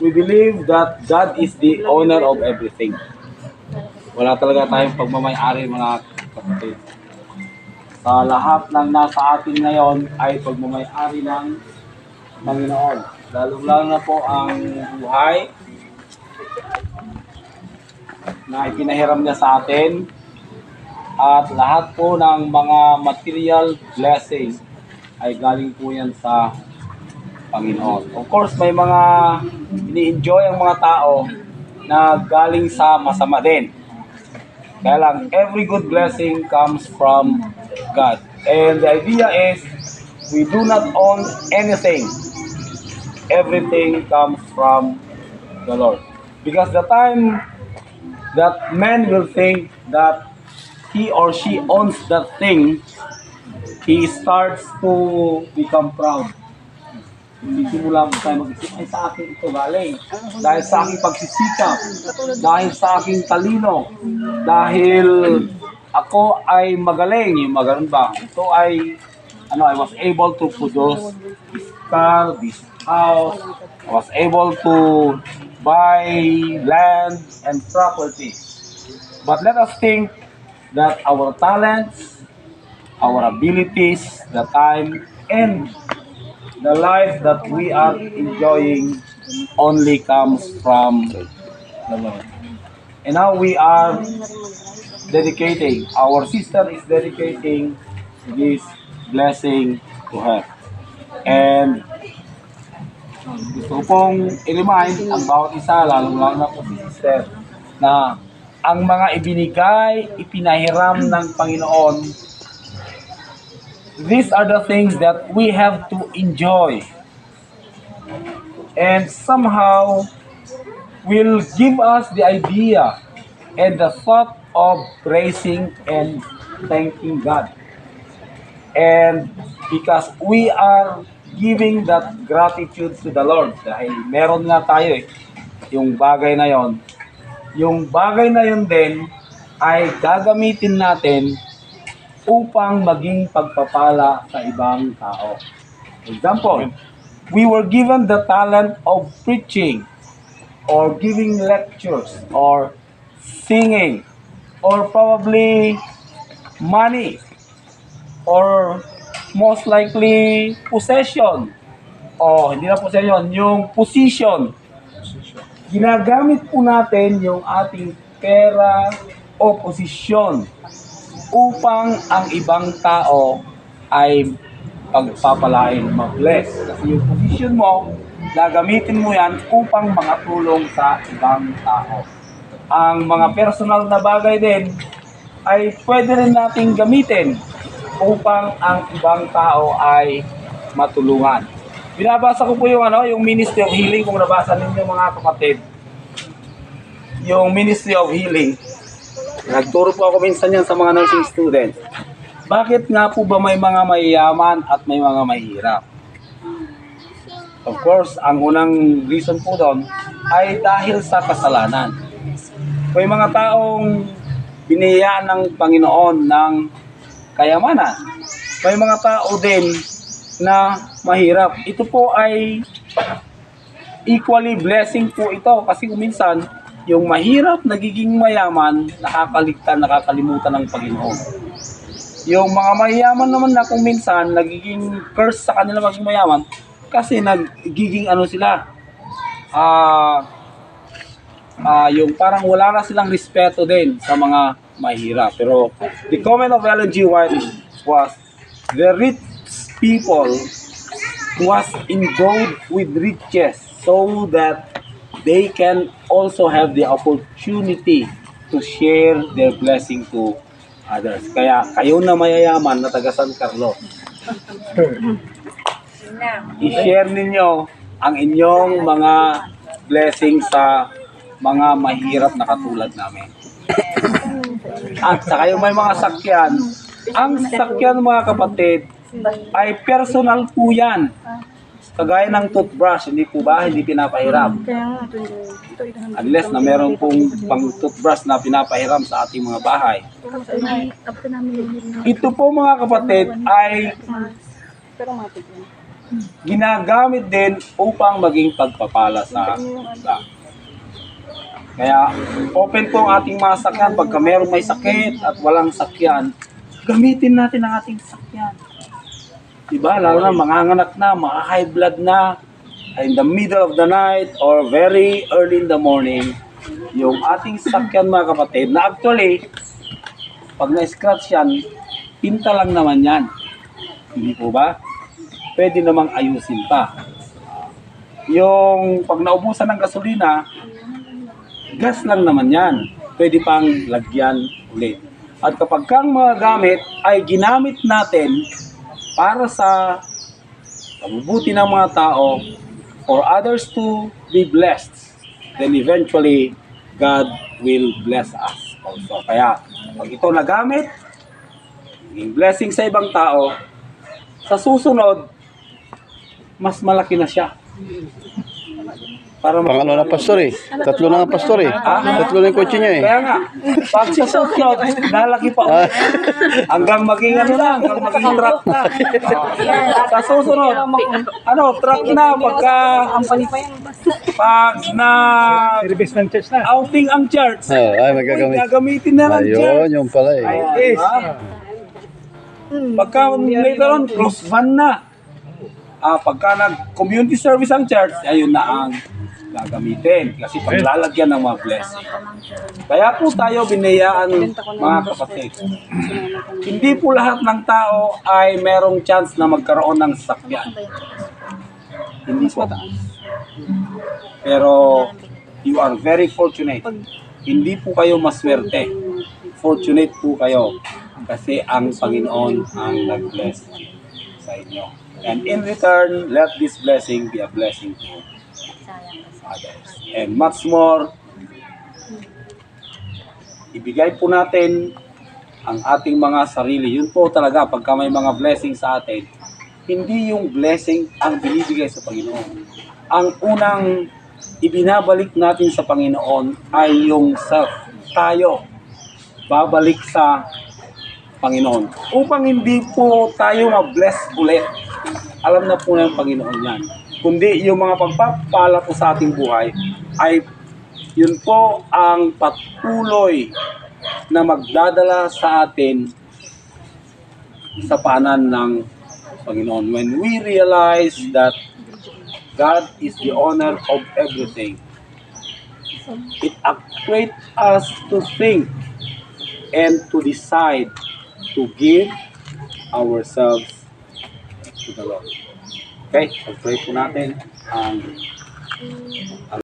we believe that God is the owner of everything. Wala talaga tayong pagmamay-ari, mga kapatid. Sa lahat ng nasa atin ngayon ay pagmamay-ari ng Panginoon. Lalo-lalo na po ang buhay na ipinahiram niya sa atin at lahat po ng mga material blessing ay galing po yan sa Panginoon. Of course, may mga ini-enjoy ang mga tao na galing sa masama din. Kaya lang, every good blessing comes from God. And the idea is, we do not own anything. Everything comes from the Lord. Because the time that man will think that he or she owns that thing, he starts to become proud. Simula po tayo mag-isip, ay sa akin ito galing. Dahil sa aking pagsisikap, dahil sa aking talino, dahil ako ay magaling, yung magaling ba? Ito ay, I was able to produce this car, this house, I was able to buy land and property. But let us think that our talents, our abilities, the time, and the life that we are enjoying only comes from the Lord. And now we are dedicating, our sister is dedicating this blessing to her. And gusto ko pong i-remind ang bawat isa, lalong-lalo na po si sister, na ang mga ibinigay, ipinahiram ng Panginoon, these are the things that we have to enjoy. And somehow will give us the idea and the thought of praising and thanking God. And because we are giving that gratitude to the Lord, dahil meron nga tayo yung bagay na yon. Yung bagay na yon din ay gagamitin natin upang maging pagpapala sa ibang tao. For example, we were given the talent of preaching or giving lectures or singing or probably money or most likely possession. Hindi na possession, yung position. Ginagamit po natin yung ating pera o posisyon upang ang ibang tao ay pagpapalain, mag-bless. Kasi yung position mo, gagamitin mo yan upang makatulong sa ibang tao. Ang mga personal na bagay din ay pwede rin nating gamitin upang ang ibang tao ay matulungan. Binabasa ko po yung Ministry of Healing, kung nabasa ninyo mga kapatid. Yung Ministry of Healing, nagturo po ako minsan yan sa mga nursing students. Bakit nga po ba may mga mayayaman at may mga mahirap? Of course, ang unang reason po doon ay dahil sa kasalanan. May mga taong biniyayaan ng Panginoon ng kayamanan. May mga tao din na mahirap. Ito po ay equally blessing po ito kasi minsan yung mahirap nagiging mayaman, nakakalimutan ng Panginoon. Yung mga mayaman naman na kung minsan nagiging curse sa kanila maging mayaman kasi nagiging sila yung parang wala na silang respeto din sa mga mahirap. Pero the comment of Ellen G. White was, the rich people was endowed with riches so that they can also have the opportunity to share their blessing to others. Kaya kayo na mayayaman na taga San Carlos, i-share ninyo ang inyong mga blessing sa mga mahirap na katulad namin. At saka yung may mga sakyan, ang sakyan mga kapatid ay personal po yan. Kagaya ng toothbrush, hindi po ba? Hindi pinapahiram. Unless na meron pong pang toothbrush na pinapahiram sa ating mga bahay. Ito po mga kapatid ay ginagamit din upang maging pagpapala sa iba. Kaya open po ang ating mga sakyan. Pagka merong may sakit at walang sakyan, gamitin natin ang ating sakyan. Diba? Lalo na manganganak na, mga high blood na, in the middle of the night or very early in the morning, yung ating sakyan mga kapatid, na actually, pag na-scratch yan, pinta lang naman yan. Hindi po ba? Pwede namang ayusin pa. Yung pag naubusan ng gasolina, gas lang naman yan. Pwede pang lagyan ulit. At kapag kang mga gamit ay ginamit natin para sa kabubuti ng mga tao, for others to be blessed, then eventually, God will bless us also. Kaya, pag ito nagamit, yung blessing sa ibang tao, sa susunod, mas malaki na siya. Para Pangalo na pastor eh. Tatlo na nga pastor eh. Tatlo na yung kotse niya eh. Kaya nga, pag sa susunod, lalaki pa ulit. Hanggang maging ano na, hanggang maging truck na. Sa susunod, truck na, pag na Service ng church na. outing ang church, Ay, magagamit. gagamitin na ng church. Ayun, yung pala eh. Yes. Pagka later on, close van na. Pagka nag-community service ang church, ayun na ang gagamitin. Kasi paglalagyan ng mga blessing. Kaya po tayo binayaan mga kapatid. Hindi po lahat ng tao ay merong chance na magkaroon ng sasakyan. Hindi po. Pero you are very fortunate. Hindi po kayo maswerte. Fortunate po kayo kasi ang Panginoon ang nag-bless sa inyo. And in return, let this blessing be a blessing to others. And much more, ibigay po natin ang ating mga sarili. Yun po talaga, pagka may mga blessing sa atin, hindi yung blessing ang binibigay sa Panginoon. Ang unang ibinabalik natin sa Panginoon ay yung self. Tayo, babalik sa Panginoon. Upang hindi po tayo ma-bless ulit. Alam na po ng Panginoon yan. Kundi yung mga pagpapala po sa ating buhay ay yun po ang patuloy na magdadala sa atin sa paanan ng Panginoon. When we realize that God is the owner of everything, it activates us to think and to decide to give ourselves to the Lord. Okay, so pray po natin ang